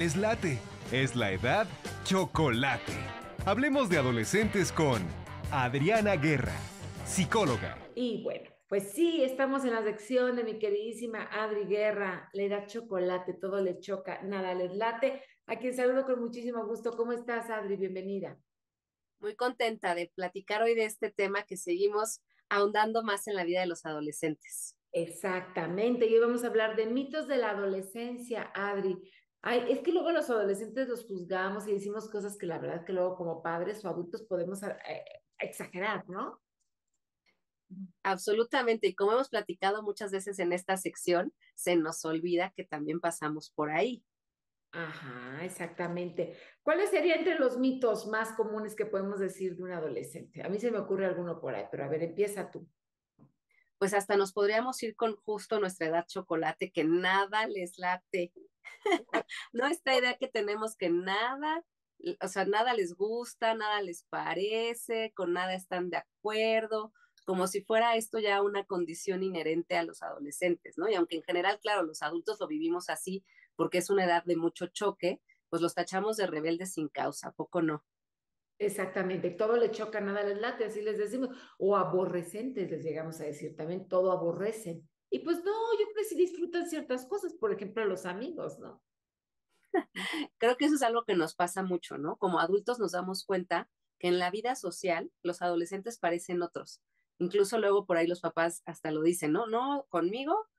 es late. Es la edad chocolate. Hablemos de adolescentes con Adriana Guerra, psicóloga. Y bueno, pues sí, estamos en la sección de mi queridísima Adri Guerra. Le da chocolate, todo le choca, nada les late. A quien saludo con muchísimo gusto. ¿Cómo estás, Adri? Bienvenida. Muy contenta de platicar hoy de este tema que seguimos ahondando más en la vida de los adolescentes. Exactamente. Y hoy vamos a hablar de mitos de la adolescencia, Adri. Ay, es que luego los adolescentes los juzgamos y decimos cosas que la verdad que luego como padres o adultos podemos exagerar, ¿no? Absolutamente, y como hemos platicado muchas veces en esta sección, se nos olvida que también pasamos por ahí. Ajá, exactamente. ¿Cuáles serían entre los mitos más comunes que podemos decir de un adolescente? A mí se me ocurre alguno por ahí, pero a ver, empieza tú. Pues hasta nos podríamos ir con justo nuestra edad chocolate, que nada les late. No, esta idea que tenemos que nada, o sea, nada les gusta, nada les parece, con nada están de acuerdo, como si fuera esto ya una condición inherente a los adolescentes, ¿no? Y aunque en general, claro, los adultos lo vivimos así porque es una edad de mucho choque, pues los tachamos de rebeldes sin causa, ¿a poco no? Exactamente, todo le choca, nada les late, así les decimos, o aborrecentes les llegamos a decir también, todo aborrecen. Y pues no, yo creo que sí disfrutan ciertas cosas, por ejemplo, los amigos, ¿no? Creo que eso es algo que nos pasa mucho, ¿no? Como adultos nos damos cuenta que en la vida social los adolescentes parecen otros. Incluso luego por ahí los papás hasta lo dicen, ¿no? No, conmigo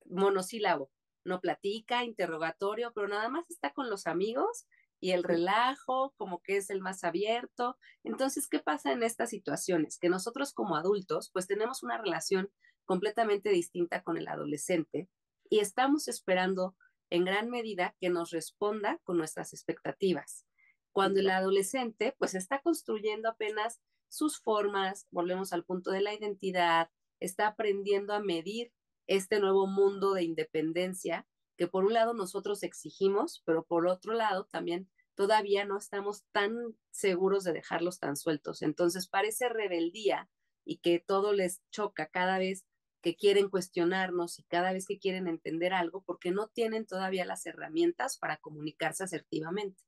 monosílabo, no platica, interrogatorio, pero nada más está con los amigos y el relajo, como que es el más abierto. Entonces, ¿qué pasa en estas situaciones? Que nosotros como adultos, pues tenemos una relación completamente distinta con el adolescente y estamos esperando en gran medida que nos responda con nuestras expectativas. Cuando el adolescente, pues está construyendo apenas sus formas, volvemos al punto de la identidad, está aprendiendo a medir este nuevo mundo de independencia que por un lado nosotros exigimos, pero por otro lado también todavía no estamos tan seguros de dejarlos tan sueltos. Entonces parece rebeldía y que todo les choca cada vez que quieren cuestionarnos y cada vez que quieren entender algo porque no tienen todavía las herramientas para comunicarse asertivamente.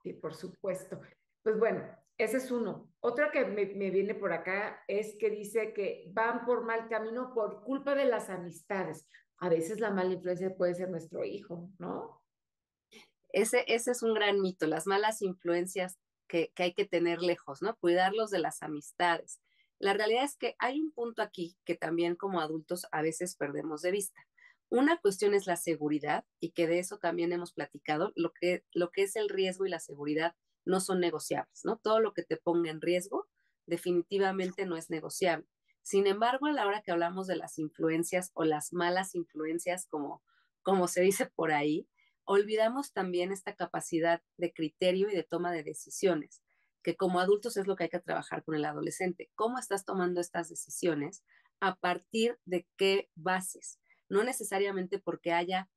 Sí, por supuesto. Pues bueno, ese es uno. Otra que me viene por acá es que dice que van por mal camino por culpa de las amistades. A veces la mala influencia puede ser nuestro hijo, ¿no? Ese es un gran mito, las malas influencias que hay que tener lejos, ¿no? Cuidarlos de las amistades. La realidad es que hay un punto aquí que también como adultos a veces perdemos de vista. Una cuestión es la seguridad y que de eso también hemos platicado, lo que es el riesgo y la seguridad no son negociables, ¿no? Todo lo que te ponga en riesgo definitivamente no es negociable. Sin embargo, a la hora que hablamos de las influencias o las malas influencias, como se dice por ahí, olvidamos también esta capacidad de criterio y de toma de decisiones, que como adultos es lo que hay que trabajar con el adolescente. ¿Cómo estás tomando estas decisiones? ¿A partir de qué bases? No necesariamente porque haya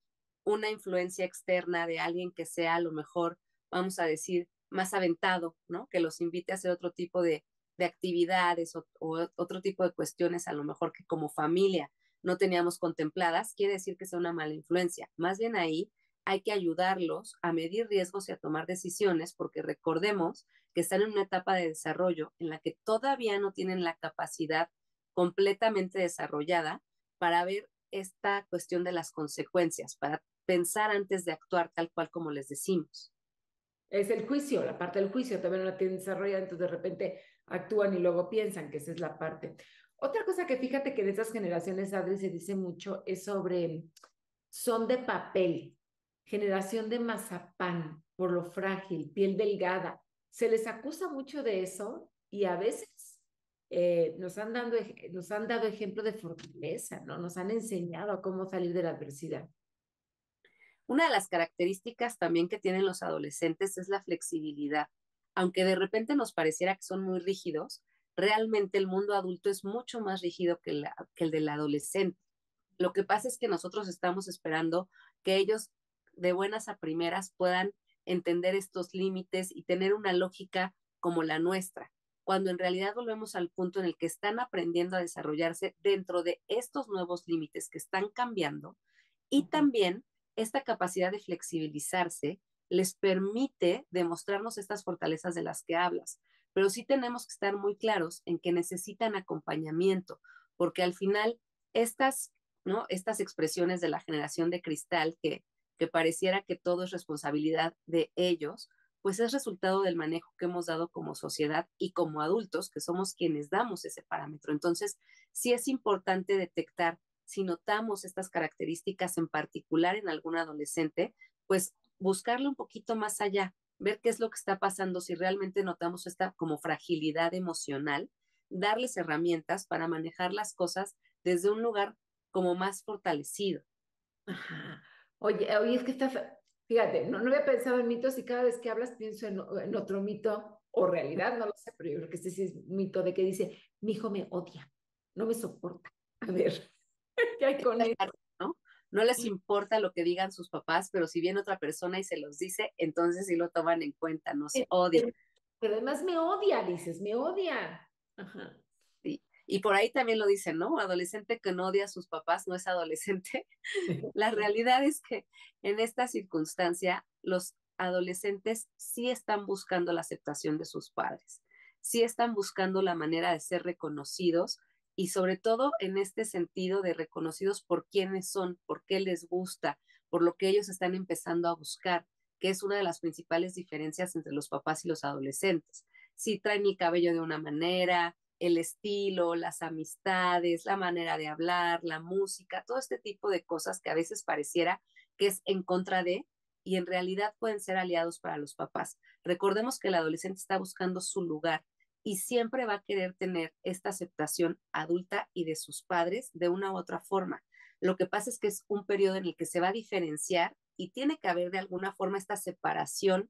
una influencia externa de alguien que sea a lo mejor, vamos a decir, más aventado, ¿no? Que los invite a hacer otro tipo de actividades o otro tipo de cuestiones, a lo mejor que como familia no teníamos contempladas, quiere decir que sea una mala influencia. Más bien ahí hay que ayudarlos a medir riesgos y a tomar decisiones, porque recordemos que están en una etapa de desarrollo en la que todavía no tienen la capacidad completamente desarrollada para ver esta cuestión de las consecuencias, para pensar antes de actuar tal cual como les decimos. Es el juicio, la parte del juicio también no la tienen desarrollada, entonces de repente actúan y luego piensan que esa es la parte. Otra cosa que fíjate que en estas generaciones, Adri, se dice mucho es sobre son de papel, generación de mazapán, por lo frágil, piel delgada. Se les acusa mucho de eso y a veces nos han dado ejemplo de fortaleza, ¿no? Nos han enseñado a cómo salir de la adversidad. Una de las características también que tienen los adolescentes es la flexibilidad. Aunque de repente nos pareciera que son muy rígidos, realmente el mundo adulto es mucho más rígido que el del adolescente. Lo que pasa es que nosotros estamos esperando que ellos de buenas a primeras puedan entender estos límites y tener una lógica como la nuestra, cuando en realidad volvemos al punto en el que están aprendiendo a desarrollarse dentro de estos nuevos límites que están cambiando y también esta capacidad de flexibilizarse les permite demostrarnos estas fortalezas de las que hablas, pero sí tenemos que estar muy claros en que necesitan acompañamiento, porque al final estas, ¿no? Estas expresiones de la generación de cristal que pareciera que todo es responsabilidad de ellos, pues es resultado del manejo que hemos dado como sociedad y como adultos, que somos quienes damos ese parámetro. Entonces, sí es importante detectar si notamos estas características en particular en algún adolescente, pues buscarle un poquito más allá, ver qué es lo que está pasando, si realmente notamos esta como fragilidad emocional, darles herramientas para manejar las cosas desde un lugar como más fortalecido. Ajá. Oye, es que estás, fíjate, no había pensado en mitos y cada vez que hablas pienso en otro mito o realidad, no lo sé, pero yo creo que este sí es un mito de que dice, mi hijo me odia, no me soporta. A ver, ¿qué hay con eso? ¿No? No les importa lo que digan sus papás, pero si viene otra persona y se los dice, entonces sí lo toman en cuenta, no se odian. Pero además me odia, dices, me odia. Ajá. Sí. Y por ahí también lo dicen, ¿no? Adolescente que no odia a sus papás no es adolescente. La realidad es que en esta circunstancia los adolescentes sí están buscando la aceptación de sus padres, sí están buscando la manera de ser reconocidos y sobre todo en este sentido de reconocidos por quiénes son, por qué les gusta, por lo que ellos están empezando a buscar, que es una de las principales diferencias entre los papás y los adolescentes. Si traen el cabello de una manera, el estilo, las amistades, la manera de hablar, la música, todo este tipo de cosas que a veces pareciera que es en contra de y en realidad pueden ser aliados para los papás. Recordemos que el adolescente está buscando su lugar y siempre va a querer tener esta aceptación adulta y de sus padres de una u otra forma. Lo que pasa es que es un periodo en el que se va a diferenciar y tiene que haber de alguna forma esta separación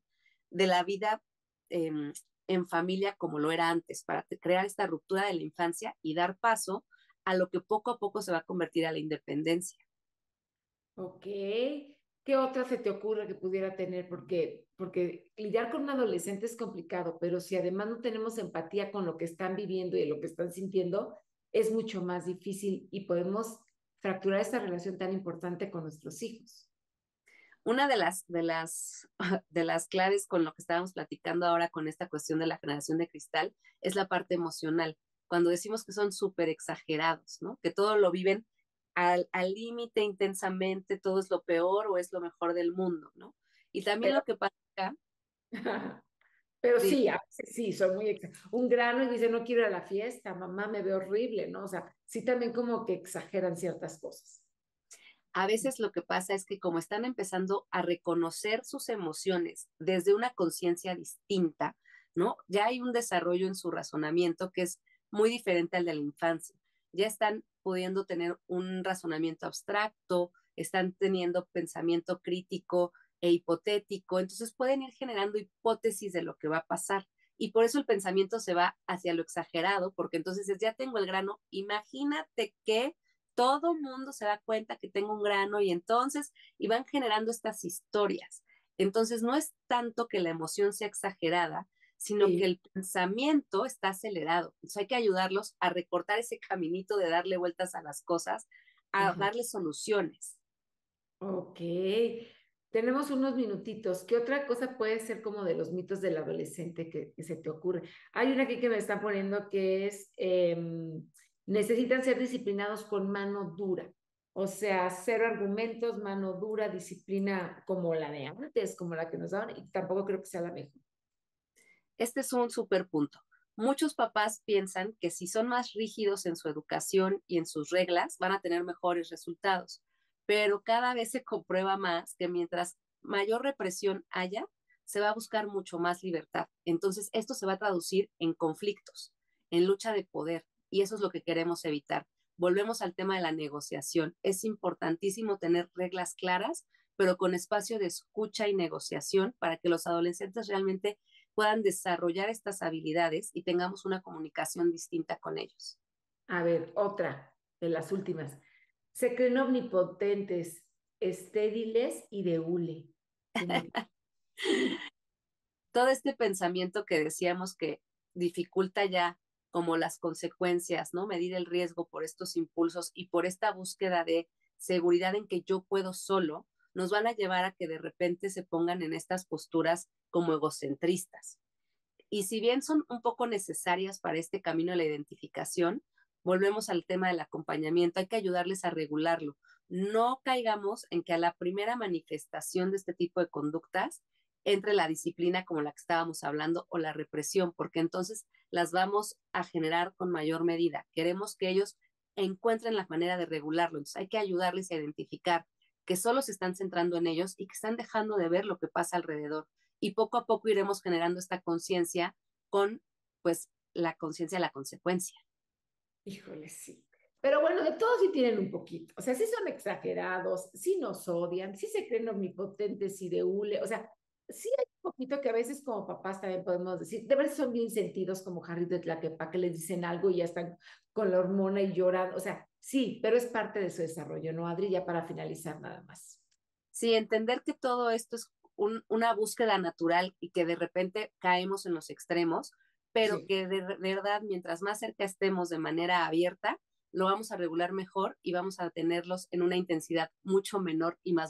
de la vida eh, en familia como lo era antes, para crear esta ruptura de la infancia y dar paso a lo que poco a poco se va a convertir a la independencia. Ok. ¿Qué otra se te ocurre que pudiera tener? Porque lidiar con un adolescente es complicado, pero si además no tenemos empatía con lo que están viviendo y lo que están sintiendo, es mucho más difícil y podemos fracturar esta relación tan importante con nuestros hijos. Una de las claves con lo que estábamos platicando ahora con esta cuestión de la generación de cristal es la parte emocional. Cuando decimos que son súper exagerados, ¿no? Que todo lo viven al límite intensamente, todo es lo peor o es lo mejor del mundo, ¿no? Y también Pero, lo que pasa acá, pero sí, sí, a veces sí, son muy un grano y dice, no quiero ir a la fiesta, mamá, me veo horrible, ¿no? O sea, sí también como que exageran ciertas cosas. a veces lo que pasa es que como están empezando a reconocer sus emociones desde una conciencia distinta, ¿no? Ya hay un desarrollo en su razonamiento que es muy diferente al de la infancia. Ya están pudiendo tener un razonamiento abstracto, están teniendo pensamiento crítico e hipotético, entonces pueden ir generando hipótesis de lo que va a pasar. Y por eso el pensamiento se va hacia lo exagerado, porque entonces es, ya tengo el grano, imagínate que todo mundo se da cuenta que tengo un grano y entonces, y van generando estas historias. Entonces, no es tanto que la emoción sea exagerada, sino que Sí. el pensamiento está acelerado. Entonces, hay que ayudarlos a recortar ese caminito de darle vueltas a las cosas, a Ajá. darle soluciones. Ok, tenemos unos minutitos. ¿Qué otra cosa puede ser como de los mitos del adolescente que se te ocurre? Hay una aquí que me están poniendo que es, necesitan ser disciplinados con mano dura. O sea, cero argumentos, mano dura, disciplina como la de antes, como la que nos daban, y tampoco creo que sea la mejor. Este es un super punto. Muchos papás piensan que si son más rígidos en su educación y en sus reglas, van a tener mejores resultados, pero cada vez se comprueba más que mientras mayor represión haya, se va a buscar mucho más libertad. Entonces, esto se va a traducir en conflictos, en lucha de poder, y eso es lo que queremos evitar. Volvemos al tema de la negociación. Es importantísimo tener reglas claras, pero con espacio de escucha y negociación para que los adolescentes realmente puedan desarrollar estas habilidades y tengamos una comunicación distinta con ellos. A ver, otra de las últimas. Se creen omnipotentes, estériles y de hule. Significa- Todo este pensamiento que decíamos que dificulta ya como las consecuencias, ¿no? Medir el riesgo por estos impulsos y por esta búsqueda de seguridad en que yo puedo solo, nos van a llevar a que de repente se pongan en estas posturas como egocentristas. Y si bien son un poco necesarias para este camino de la identificación, volvemos al tema del acompañamiento, hay que ayudarles a regularlo. No caigamos en que a la primera manifestación de este tipo de conductas entre la disciplina como la que estábamos hablando o la represión, porque entonces las vamos a generar con mayor medida. Queremos que ellos encuentren la manera de regularlo. Entonces hay que ayudarles a identificar que solo se están centrando en ellos y que están dejando de ver lo que pasa alrededor. Y poco a poco iremos generando esta conciencia con, pues, la conciencia de la consecuencia. Híjole, sí. Pero bueno, de todos sí tienen un poquito. O sea, sí son exagerados, sí nos odian, sí se creen omnipotentes y de hule. O sea, sí hay un poquito que a veces como papás también podemos decir, de verdad son bien sentidos como Harry de Tlaquepaque, que les dicen algo y ya están con la hormona y lloran. O sea, sí, pero es parte de su desarrollo, ¿no, Adri? Ya para finalizar nada más. Sí, entender que todo esto es una búsqueda natural y que de repente caemos en los extremos, pero Sí. que de verdad, mientras más cerca estemos de manera abierta, lo vamos a regular mejor y vamos a tenerlos en una intensidad mucho menor y más